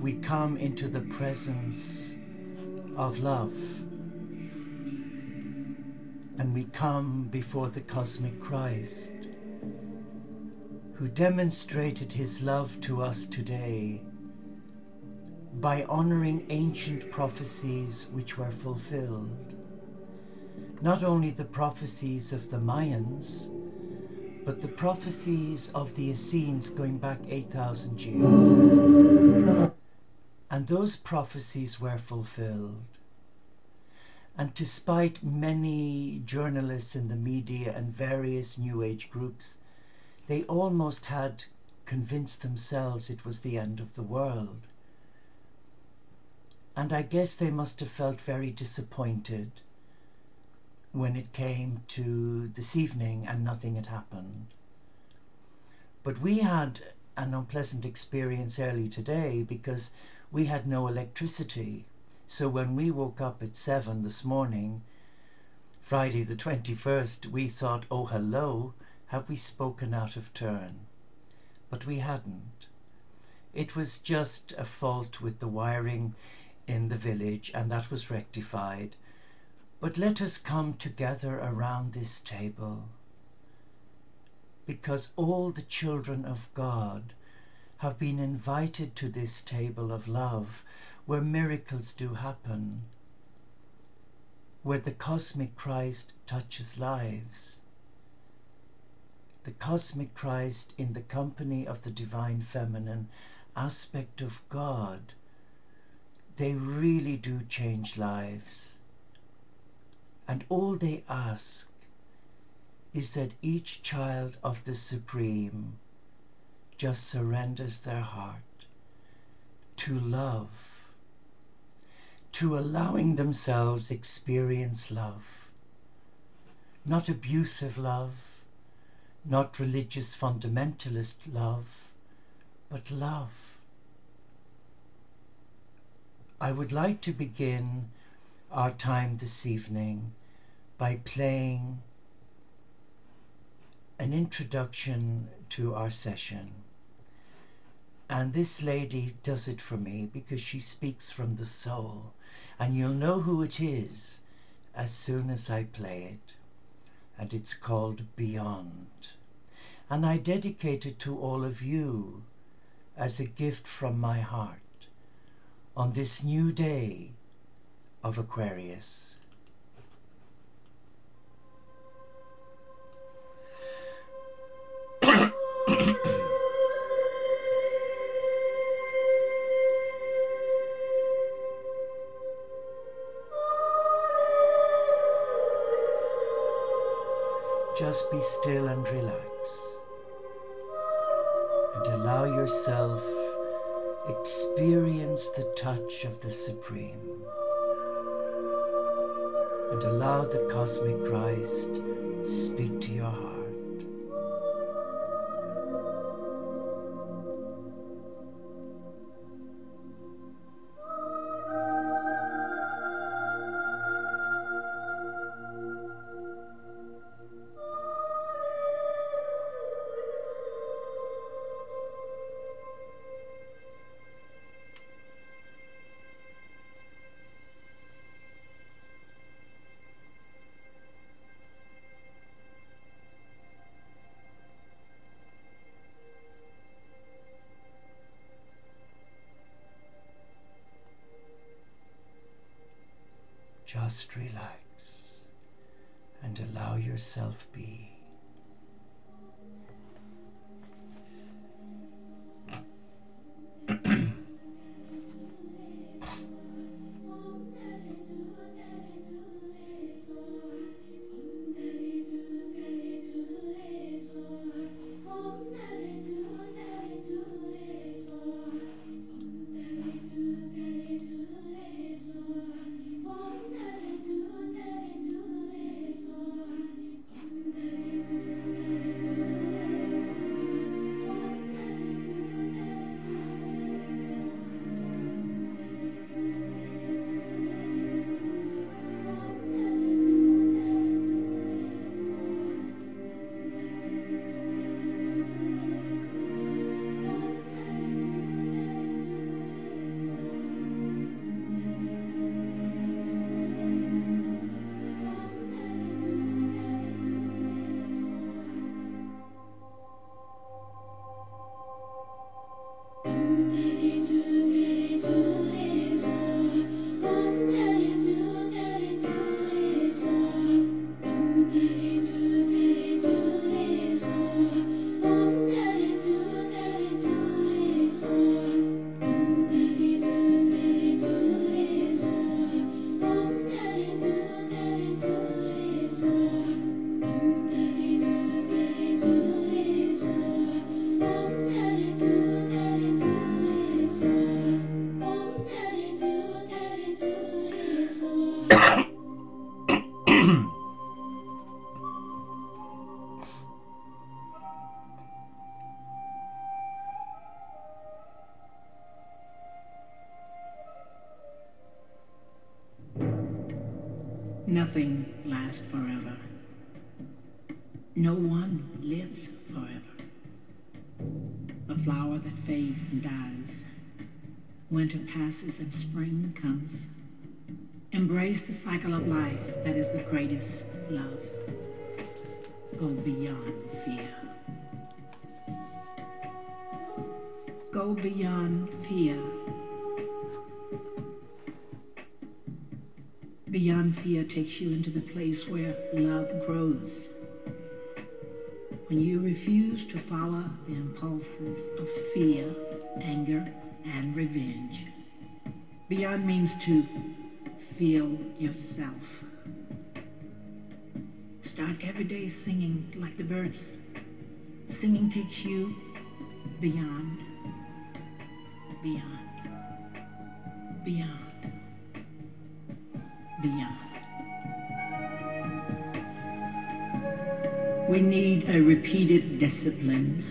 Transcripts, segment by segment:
we come into the presence of love, and we come before the cosmic Christ, who demonstrated his love to us today by honoring ancient prophecies which were fulfilled. Not only the prophecies of the Mayans, but the prophecies of the Essenes going back 8,000 years. And those prophecies were fulfilled. And despite many journalists in the media and various New Age groups, they almost had convinced themselves it was the end of the world. And I guess they must have felt very disappointed when it came to this evening and nothing had happened. But we had an unpleasant experience early today because we had no electricity. So when we woke up at 7 this morning, Friday the 21st, we thought, oh hello, have we spoken out of turn? But we hadn't. It was just a fault with the wiring in the village, and that was rectified. But let us come together around this table, because all the children of God have been invited to this table of love, where miracles do happen, where the cosmic Christ touches lives. The cosmic Christ in the company of the divine feminine aspect of God, they really do change lives. And all they ask is that each child of the Supreme just surrenders their heart to love, to allowing themselves experience love. Not abusive love, not religious fundamentalist love, but love. I would like to begin our time this evening by playing an introduction to our session. And this lady does it for me because she speaks from the soul, and you'll know who it is as soon as I play it. And it's called Beyond. And I dedicate it to all of you as a gift from my heart on this new day of Aquarius. Just be still and relax, and allow yourself experience the touch of the Supreme, and allow the cosmic Christ speak to your heart. Just relax and allow yourself be. Nothing lasts forever. No one lives forever. A flower that fades and dies. Winter passes and spring comes. Embrace the cycle of life that is the greatest love. Go beyond fear. Go beyond fear. Beyond fear takes you into the place where love grows. When you refuse to follow the impulses of fear, anger, and revenge. Beyond means to feel yourself. Start every day singing like the birds. Singing takes you beyond, beyond, beyond, beyond. We need a repeated discipline,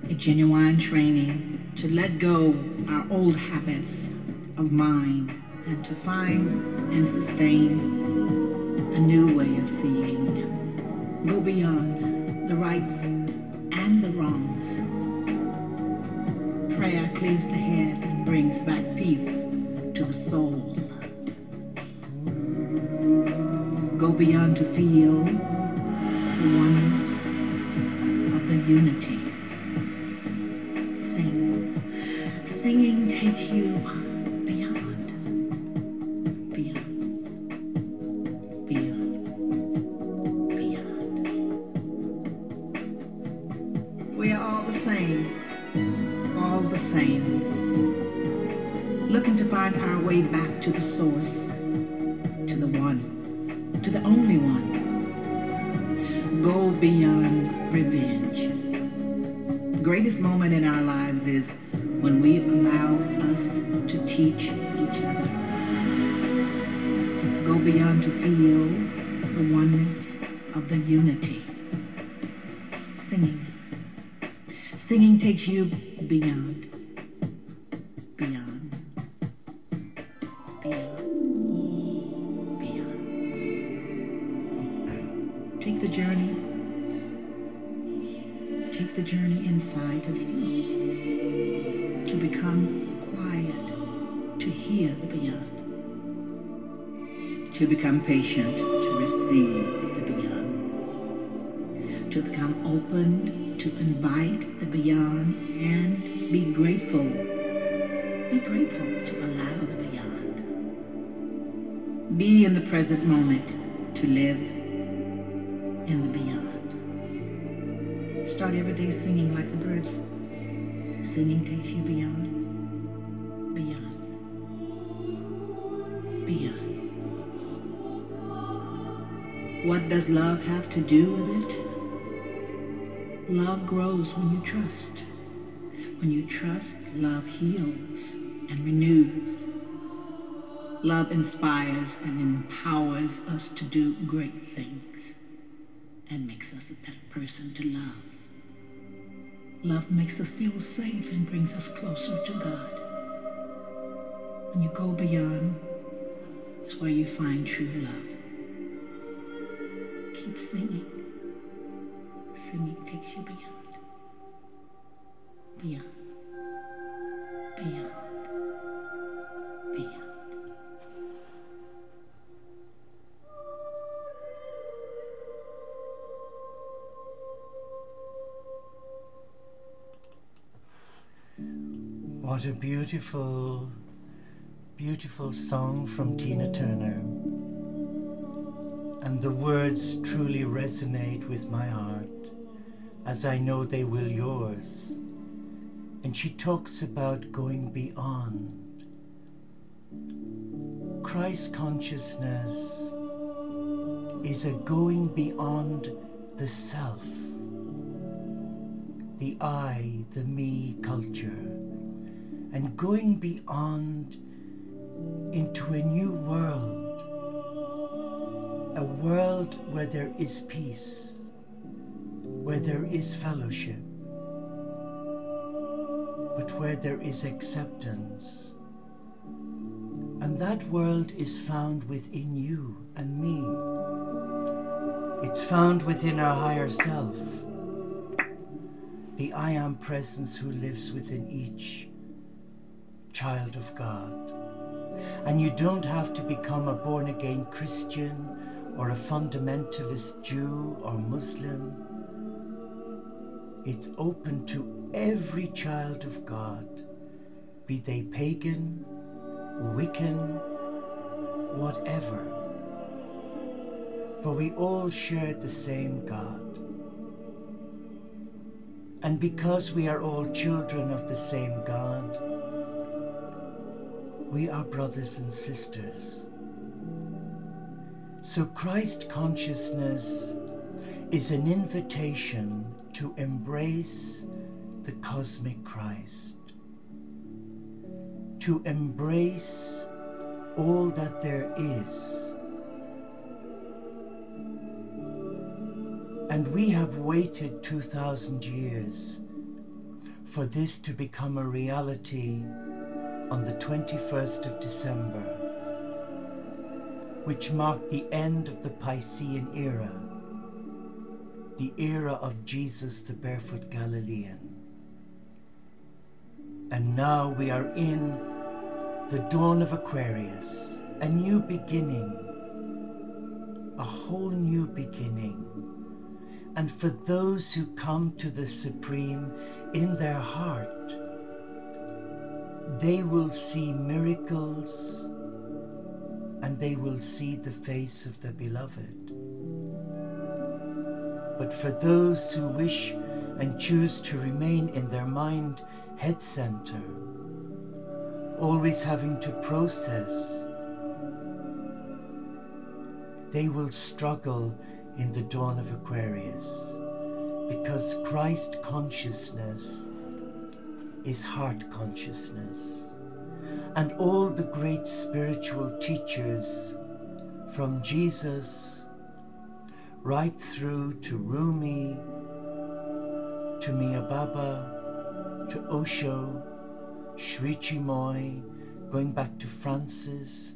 a genuine training to let go our old habits of mind and to find and sustain a new way of seeing. Go beyond the rights and the wrongs. Prayer clears the head and brings back peace to the soul. Go beyond to feel the oneness of the unity. Sing. Singing takes you beyond, beyond, beyond, beyond. We are all the same, all the same. Looking to find our way back to the source, to the one, to the only one. Go beyond revenge. The greatest moment in our lives is when we allow us to teach each other. Go beyond to feel the oneness of the unity. Singing. Singing takes you beyond, beyond, beyond, beyond. Take the journey. Take the journey inside of you to become quiet, to hear the beyond, to become patient, to receive the beyond, to become open, to invite the beyond, and be grateful. Be grateful to allow the beyond. Be in the present moment to live in the beyond. Start every day singing like the birds. Singing takes you beyond, beyond, beyond. What does love have to do with it? Love grows when you trust. When you trust, love heals and renews. Love inspires and empowers us to do great things and makes us a better person to love. Love makes us feel safe and brings us closer to God. When you go beyond, it's where you find true love. Keep singing. Singing takes you beyond, beyond, beyond, beyond. What a beautiful, beautiful song from Tina Turner. And the words truly resonate with my heart, as I know they will yours. And she talks about going beyond. Christ consciousness is a going beyond the self, the I, the me culture, and going beyond into a new world, a world where there is peace, where there is fellowship, but where there is acceptance, a And that world is found within you and me. It's found within our higher self, the I Am Presence who lives within each child of God. And you don't have to become a born-again Christian or a fundamentalist Jew or Muslim. It's open to every child of God, be they pagan, Wiccan, whatever. For we all share the same God. And because we are all children of the same God, we are brothers and sisters. So Christ consciousness is an invitation to embrace the cosmic Christ, to embrace all that there is. And we have waited 2,000 years for this to become a reality on the 21st of December, which marked the end of the Piscean era, the era of Jesus the barefoot Galilean. And now we are in the dawn of Aquarius, a new beginning, a whole new beginning. And for those who come to the Supreme in their heart, they will see miracles and they will see the face of the Beloved. But for those who wish and choose to remain in their mind head center, always having to process, they will struggle in the dawn of Aquarius, because Christ consciousness is heart consciousness. And all the great spiritual teachers, from Jesus right through to Rumi, to Mia Baba, to Osho, Sri Chimoy, going back to Francis,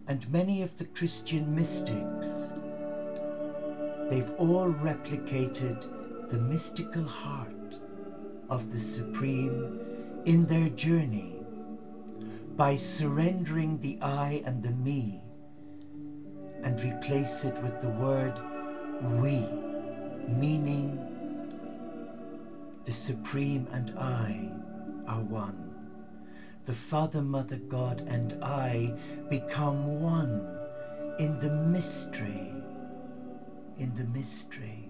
and many of the Christian mystics, they've all replicated the mystical heart of the Supreme in their journey by surrendering the I and the me and replace it with the word we, meaning the Supreme and I are one. The Father, Mother, God and I become one in the mystery, in the mystery.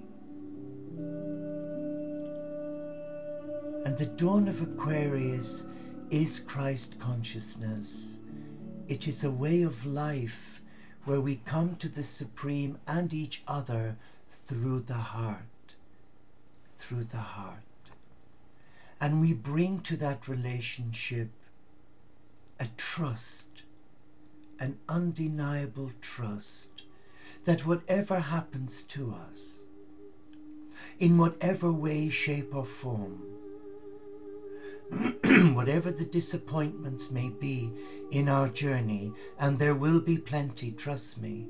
And the dawn of Aquarius is Christ consciousness. It is a way of life where we come to the Supreme and each other through the heart, through the heart. And we bring to that relationship a trust, an undeniable trust, that whatever happens to us, in whatever way, shape or form, whatever the disappointments may be in our journey, and there will be plenty, trust me,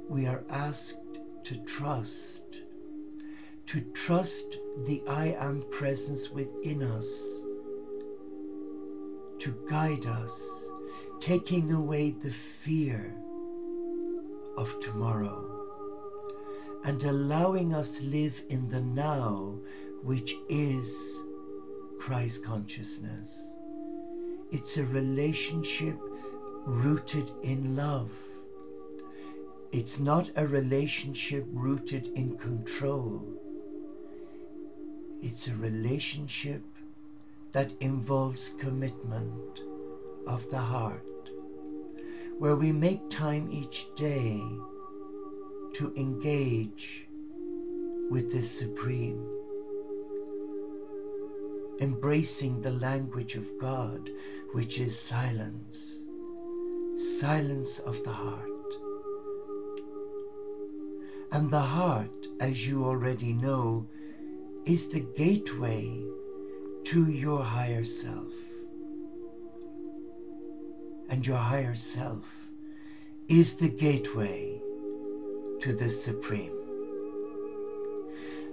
we are asked to trust the I Am Presence within us, to guide us, taking away the fear of tomorrow and allowing us live in the now, which is Christ consciousness. It's a relationship rooted in love. It's not a relationship rooted in control. It's a relationship that involves commitment of the heart, where we make time each day to engage with the Supreme, embracing the language of God, which is silence, silence of the heart. And the heart, as you already know, is the gateway to your higher self. and your higher self is the gateway to the Supreme.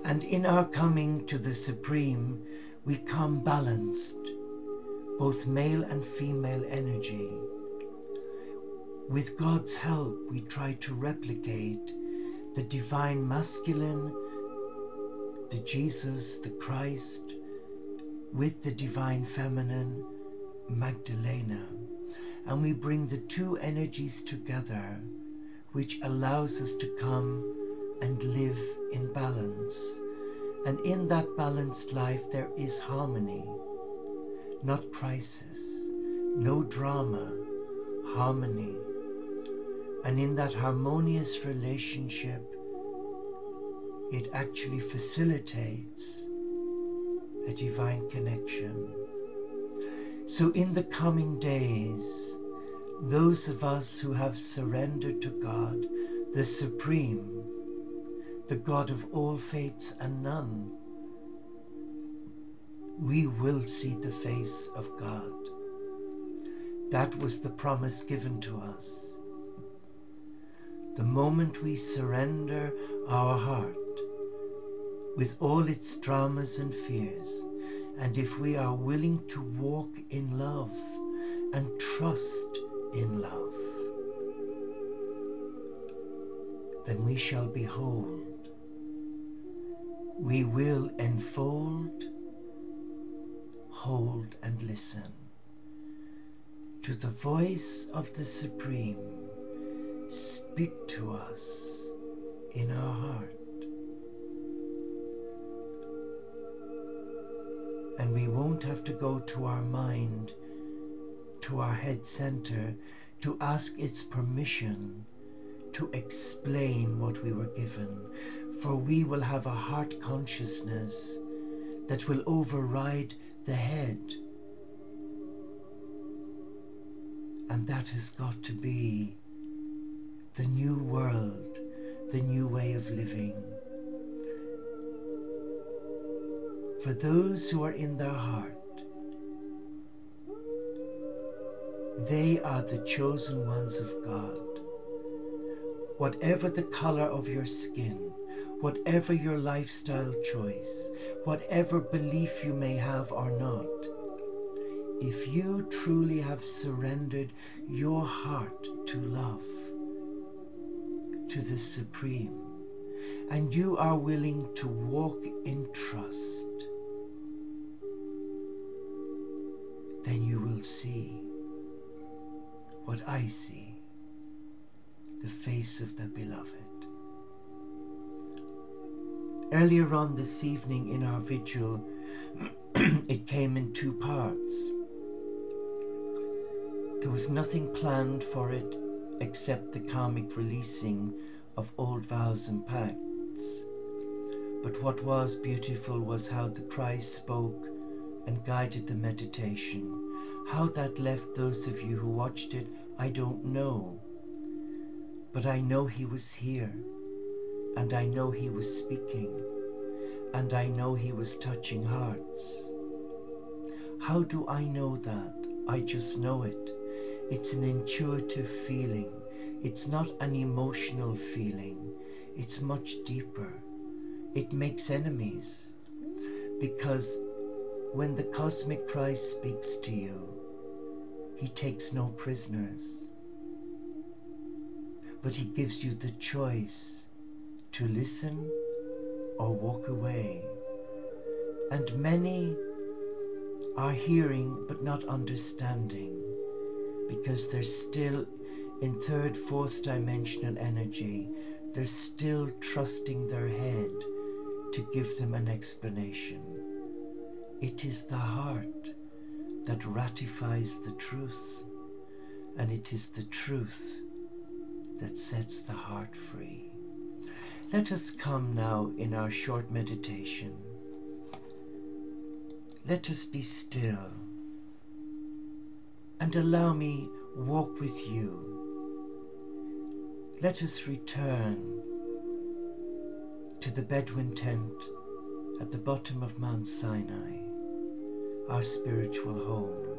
And in our coming to the Supreme, we come balanced, both male and female energy. With God's help, we try to replicate the divine masculine, the Jesus, the Christ, with the divine feminine, Magdalena. And we bring the two energies together, which allows us to come and live in balance. And in that balanced life, there is harmony, not crisis, no drama, harmony. And in that harmonious relationship, it actually facilitates a divine connection. So in the coming days, those of us who have surrendered to God, the Supreme, the God of all faiths and none, we will see the face of God. That was the promise given to us. The moment we surrender our heart with all its dramas and fears, and if we are willing to walk in love and trust in love, then we shall behold. We will enfold, hold, and listen to the voice of the Supreme speak to us in our heart. And we won't have to go to our mind, to our head center, to ask its permission to explain what we were given. For we will have a heart consciousness that will override the head. And that has got to be the new world, the new way of living. For those who are in their heart, they are the chosen ones of God. Whatever the color of your skin, whatever your lifestyle choice, whatever belief you may have or not, if you truly have surrendered your heart to love, to the Supreme, and you are willing to walk in trust, then you will see what I see, the face of the Beloved. Earlier on this evening in our vigil, it came in two parts. There was nothing planned for it except the karmic releasing of old vows and pacts. But what was beautiful was how the Christ spoke and guided the meditation. How that left those of you who watched it, I don't know. But I know he was here, and I know he was speaking, and I know he was touching hearts. How do I know that? I just know it. It's an intuitive feeling. It's not an emotional feeling. It's much deeper. It makes enemies, because when the cosmic Christ speaks to you, he takes no prisoners, but he gives you the choice to listen or walk away. And many are hearing but not understanding, because they're still in third, fourth dimensional energy. They're still trusting their head to give them an explanation. It is the heart that ratifies the truth, and it is the truth that sets the heart free. Let us come now in our short meditation. Let us be still and allow me walk with you. Let us return to the Bedouin tent at the bottom of Mount Sinai, our spiritual home.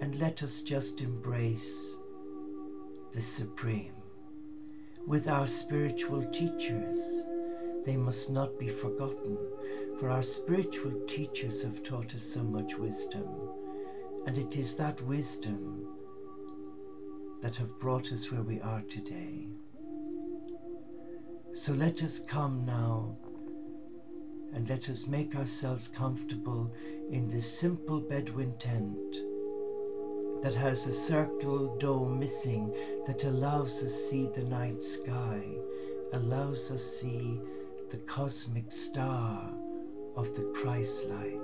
and let us just embrace the Supreme. With our spiritual teachers, they must not be forgotten, for our spiritual teachers have taught us so much wisdom, and it is that wisdom that have brought us where we are today. So let us come now and let us make ourselves comfortable in this simple Bedouin tent that has a circle dome missing that allows us see the night sky, allows us see the cosmic star of the Christ light.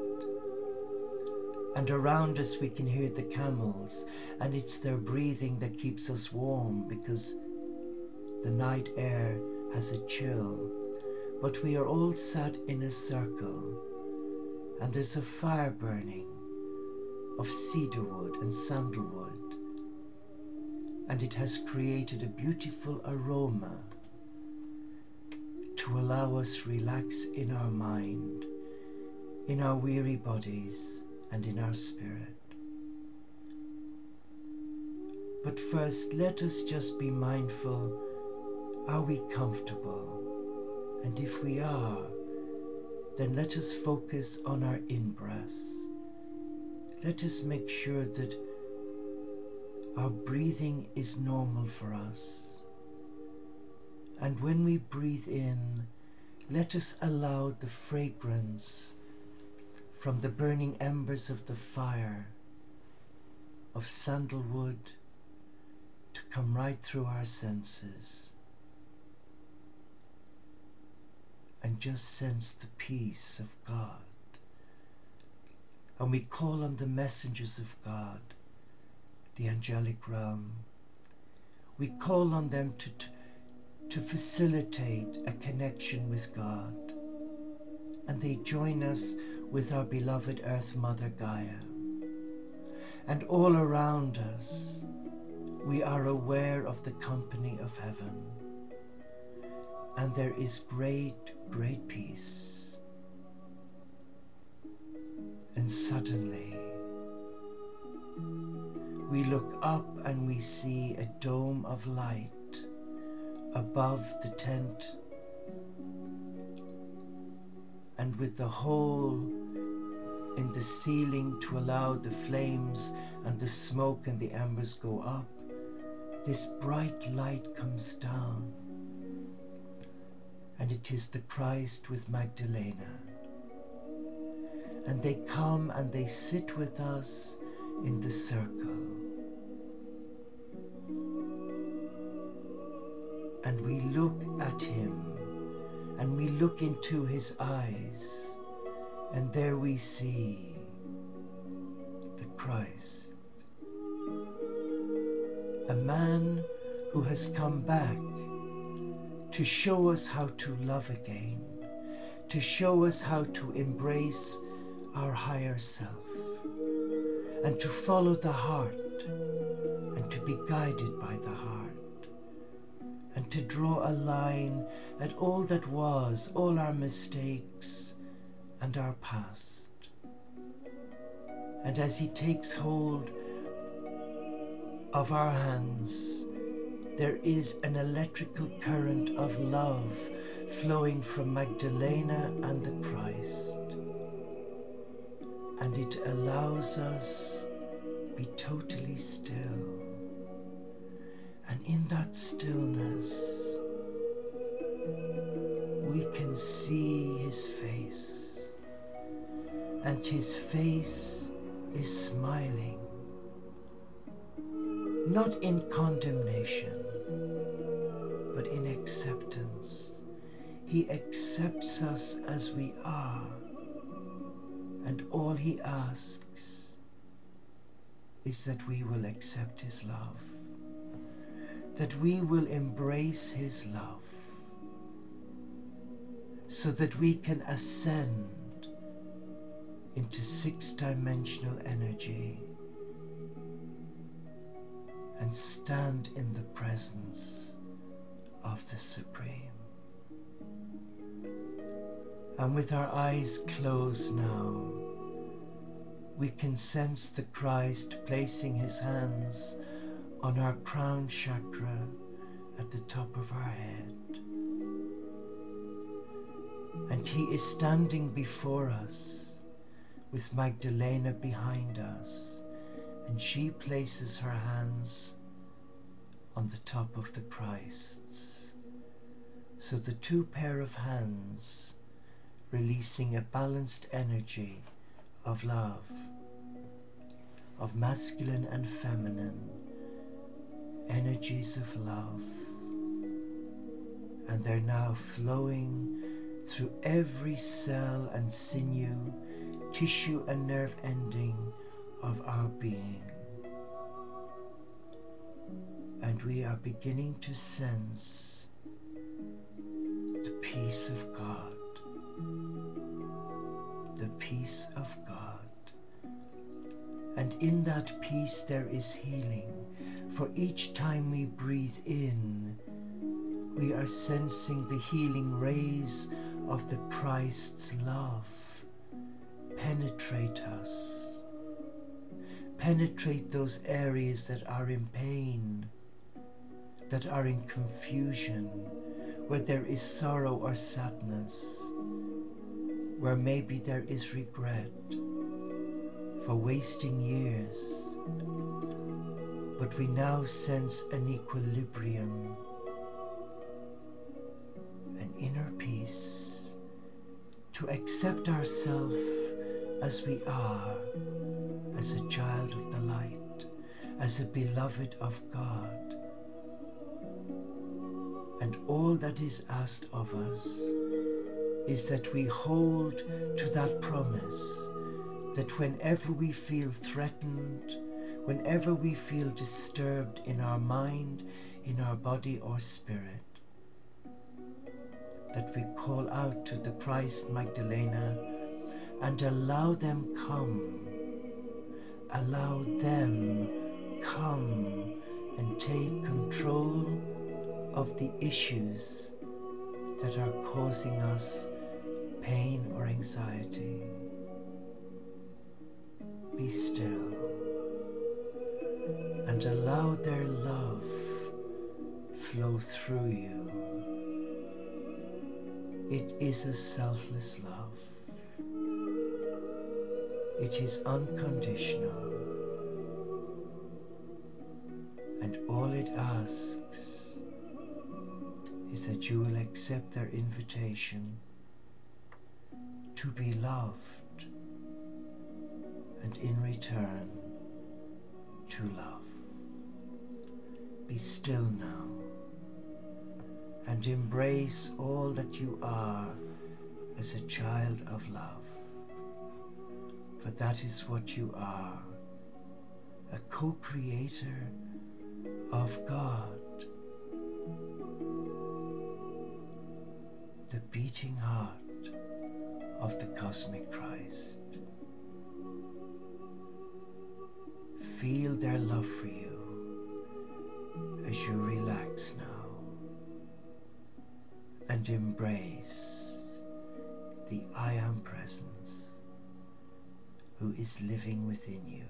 And around us we can hear the camels, and it's their breathing that keeps us warm because the night air has a chill. But we are all sat in a circle, and there's a fire burning of cedar wood and sandalwood, and it has created a beautiful aroma to allow us relax in our mind, in our weary bodies, and in our spirit. But first, let us just be mindful, are we comfortable? And if we are, then let us focus on our in-breaths. Let us make sure that our breathing is normal for us. And when we breathe in, let us allow the fragrance from the burning embers of the fire of sandalwood to come right through our senses, and just sense the peace of God. And we call on the messengers of God, the angelic realm. We call on them to facilitate a connection with God. And they join us with our beloved Earth Mother Gaia. And all around us, we are aware of the company of heaven. And there is great, great peace. And suddenly, we look up and we see a dome of light above the tent, and with the hole in the ceiling to allow the flames and the smoke and the embers go up, this bright light comes down, and it is the Christ with Magdalena. And they come and they sit with us in the circle. And we look at him, and we look into his eyes, and there we see the Christ. A man who has come back to show us how to love again, to show us how to embrace our higher self, and to follow the heart, and to be guided by the heart, and to draw a line at all that was, all our mistakes and our past. And as he takes hold of our hands, there is an electrical current of love flowing from Magdalena and the Christ. And it allows us be totally still. And in that stillness, we can see his face. And his face is smiling, not in condemnation, but in acceptance. He accepts us as we are. And all he asks is that we will accept his love, that we will embrace his love, so that we can ascend into six-dimensional energy and stand in the presence of the Supreme. And with our eyes closed now, we can sense the Christ placing his hands on our crown chakra at the top of our head. And he is standing before us with Magdalena behind us, and she places her hands on the top of the Christ's. So the two pair of hands releasing a balanced energy of love, of masculine and feminine energies of love, and they're now flowing through every cell and sinew, tissue and nerve ending of our being. And we are beginning to sense the peace of God, the peace of God. And in that peace there is healing. For each time we breathe in, we are sensing the healing rays of the Christ's love penetrate us, penetrate those areas that are in pain, that are in confusion, where there is sorrow or sadness, where maybe there is regret for wasting years. But we now sense an equilibrium, an inner peace, to accept ourselves as we are, as a child of the light, as a beloved of God. And all that is asked of us is that we hold to that promise, that whenever we feel threatened, whenever we feel disturbed in our mind, in our body or spirit, that we call out to the Christ Magdalena and allow them come. Allow them come and take control of the issues that are causing us pain or anxiety. Be still and allow their love flow through you. It is a selfless love. It is unconditional. And all it asks is that you will accept their invitation to be loved, and in return to love. Be still now and embrace all that you are as a child of love, for that is what you are, a co-creator of God, the beating heart of the cosmic Christ. Feel their love for you as you relax now and embrace the I Am Presence who is living within you.